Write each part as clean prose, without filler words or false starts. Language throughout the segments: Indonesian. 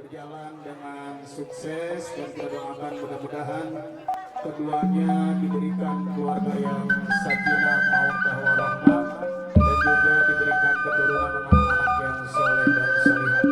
berjalan dengan sukses dan kita doakan mudah-mudahan keduanya diberikan keluarga yang sakinah mawaddah warahmah dan juga diberikan keturunan anak-anak yang soleh dan solihah.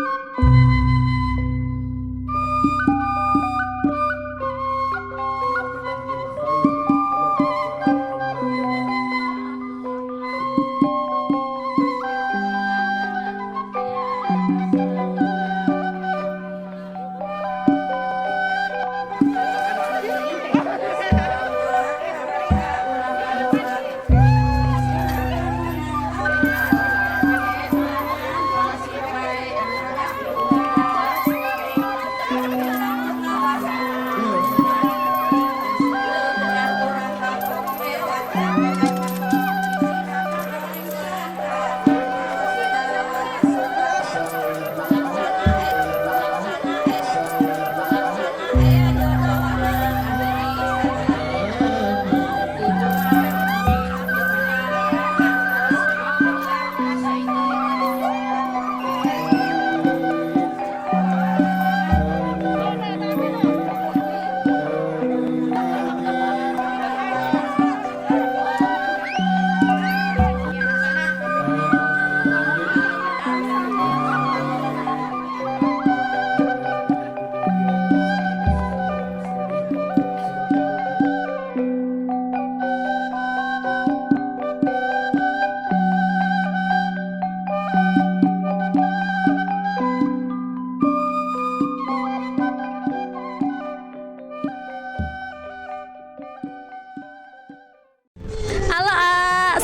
Halo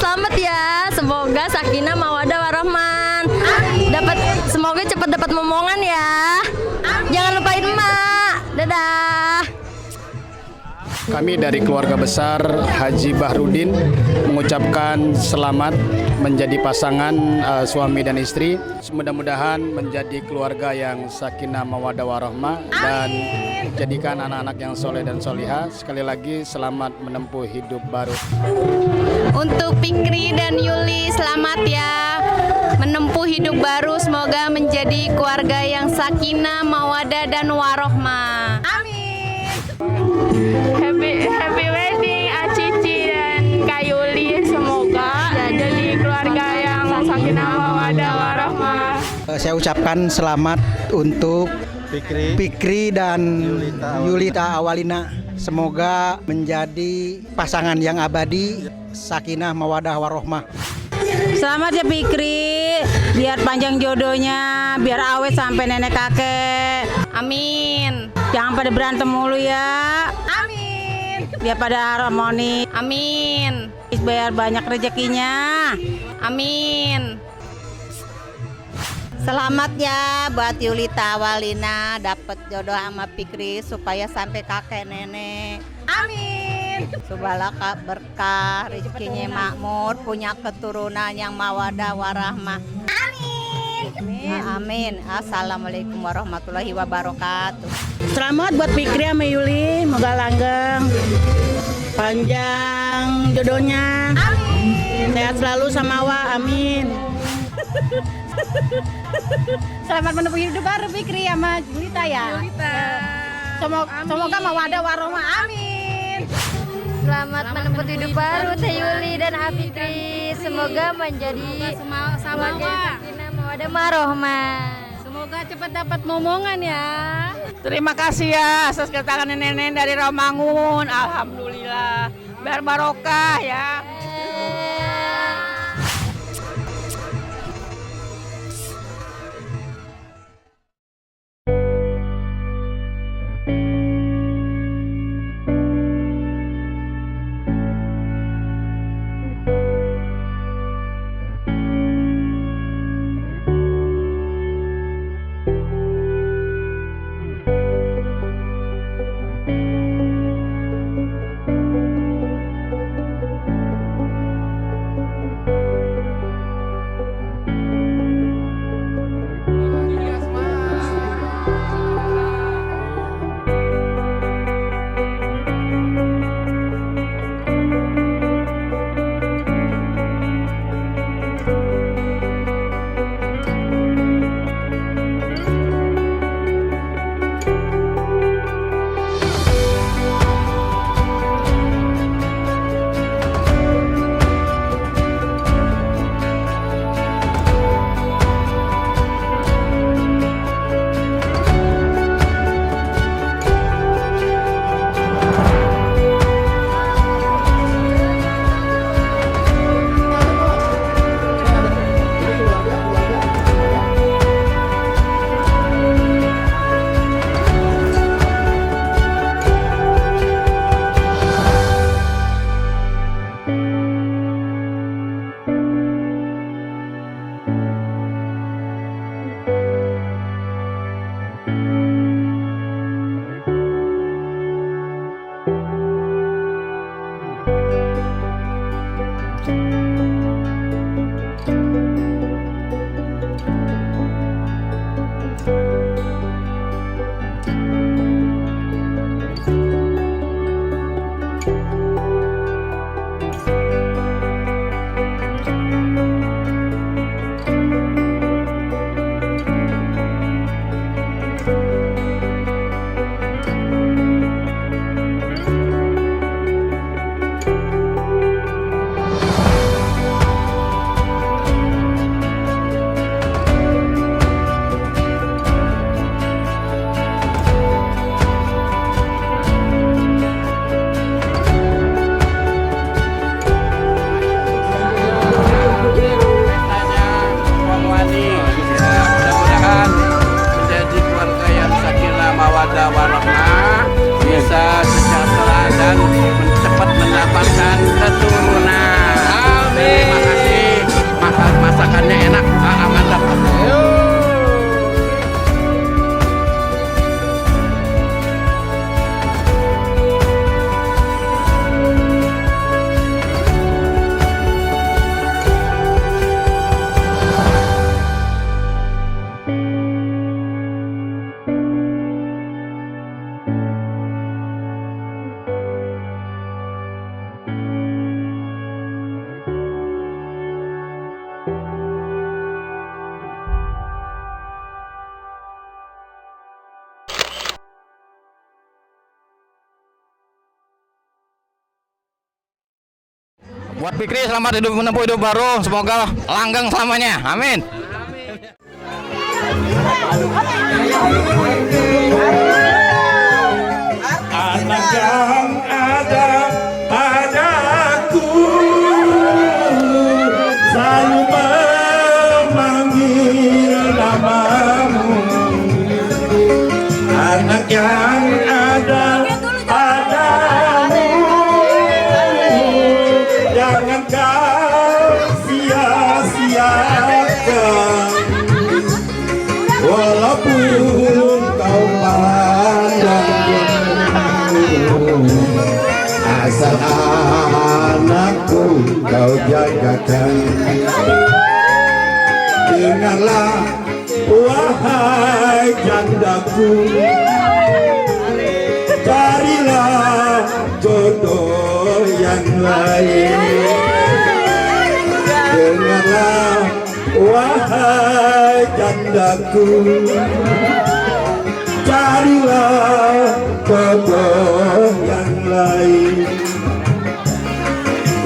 selamat ya. Semoga sakinah mawaddah warahmah. Semoga cepat dapat momongan ya. Jangan lupain emak. Dadah. Kami dari keluarga besar Haji Bahrudin mengucapkan selamat menjadi pasangan suami dan istri. Mudah-mudahan menjadi keluarga yang sakinah mawaddah warahmah dan jadikan anak-anak yang soleh dan solihah. Sekali lagi selamat menempuh hidup baru. Untuk Fikri dan Yuli, selamat ya menempuh hidup baru. Semoga menjadi keluarga yang sakinah, mawaddah dan warohmah. Amin. Happy wedding Acici dan Kak Yuli. Semoga jadi keluarga yang sakinah mawaddah warohmah. Saya ucapkan selamat untuk Fikri dan Yulita Awalina. Semoga menjadi pasangan yang abadi, sakinah mawaddah warohmah. Selamat ya Fikri, biar panjang jodohnya, biar awet sampai nenek kakek. Amin. Jangan pada berantem mulu ya. Amin. Biar pada harmoni. Amin. Biar banyak rezekinya. Amin. Selamat ya buat Yulita Awalina dapat jodoh sama Fikri supaya sampai kakek nenek. Amin. Supaya berkah, rezekinya makmur, punya keturunan yang mawaddah warahmah. Amin. Amin. Assalamualaikum warahmatullahi wabarakatuh. Selamat buat Fikri sama Yuli, moga langgeng, panjang jodohnya. Amin. Sehat selalu sama Wa, amin. Selamat menempuh hidup baru Fikri sama Yulita ya. Semoga mawaddah warohmah. Amin. Selamat menempuh hidup baru Teh Yuli dan Fikri. Semoga menjadi keluarga yang sakinah mawaddah warahmah. Semoga cepat dapat momongan ya. Terima kasih ya atas kedatangan nenek dari Rawamangun. Alhamdulillah. Biar barokah ya. Buat Fikri selamat menempuh hidup baru, semoga langgeng selamanya. Amin. Anak yang ada padaku selalu memanggil namamu. Anak yang ada padamu, jangan kau sia-siakan, walaupun kau pandang asal anakku kau jagakan. Dengarlah wahai jandaku, carilah jodoh yang lain. Dengarlah wahai jandaku, carilah jodoh yang lain.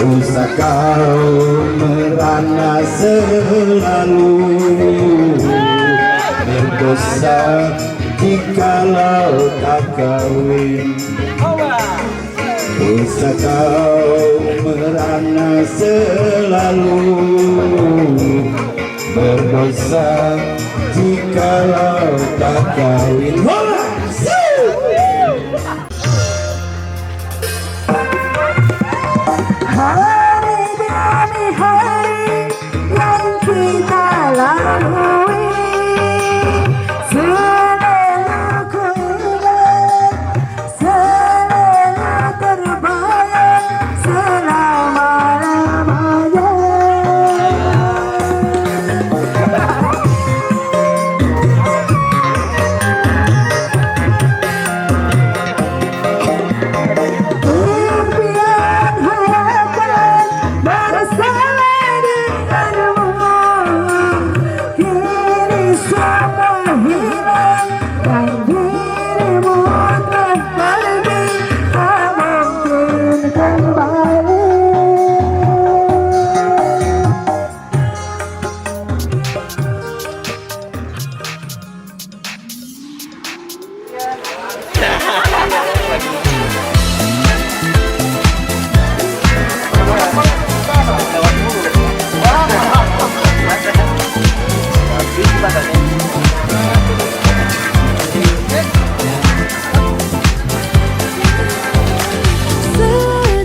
Usah kau merana selalu, berdosa jikalau tak kawin. Usah kau merana selalu, berdosa jikalau tak kawin. Hari demi hari yang kita lalui, selalu kuingat, selalu terbayang selama-lamanya.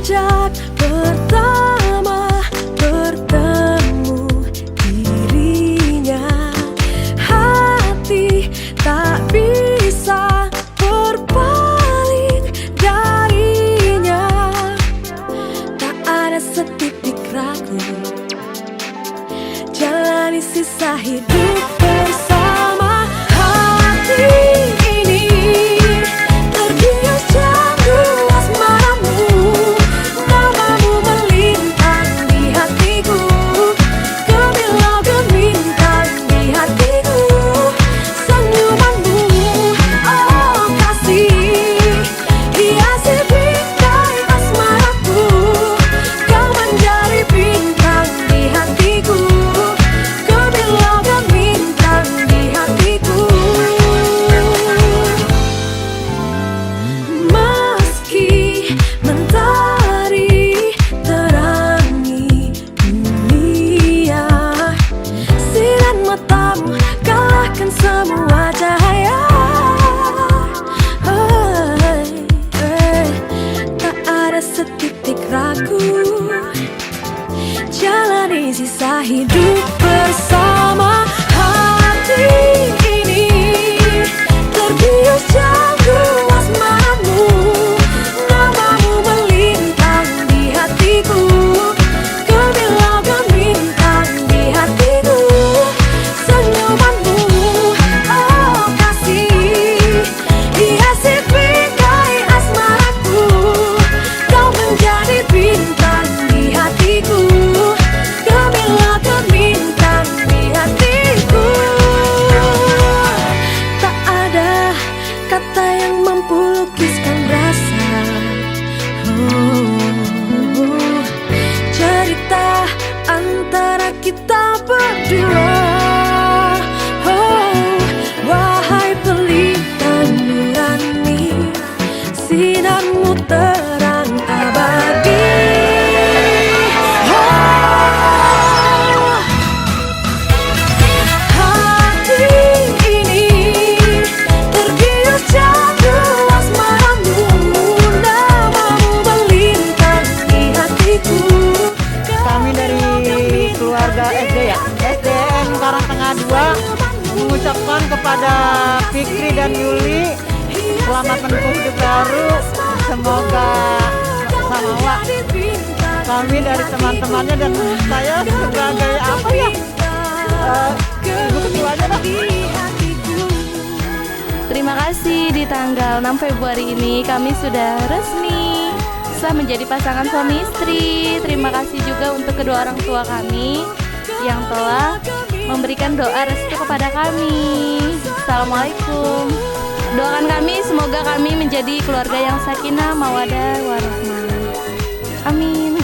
Sejak pertama bertemu dirinya, hati tak bisa berpaling darinya. Tak ada setitik ragu, jalani sisa hidup bersama. Hati ini terbius candu asmaramu, namamu melintang di hatiku, gemilau gemintang di hatiku. Senyumanmu, oh kasih, hiasi bingkai asmaraku, kau menjadi bintang di hatiku, gemilau gemintang di hatiku. Meski mentari terangi dunia, sinar matamu kalahkan semua cahaya. Tak ada setitik ragu, jalani sisa hidup bersama. Hati ini terbius candu asmaramu, namamu melintang di hatiku, gemilau gemintang di hatiku. Senyumanmu, oh kasih, hiasi bingkai asmaraku, kau menjadi bintang di hatiku, gemilau gemintang kepada Fikri dan Yuli, selamat menempuh hidup baru. Semoga sama kami dari teman-temannya dan saya sebagai apa ya, ibu ketuanya lah. Terima kasih, di tanggal 6 Februari ini kami sudah resmi sah menjadi pasangan suami istri. Terima kasih juga untuk kedua orang tua kami yang telah memberikan doa restu kepada kami. Assalamualaikum. Doakan kami semoga kami menjadi keluarga yang sakinah, mawaddah, warahmah. Amin.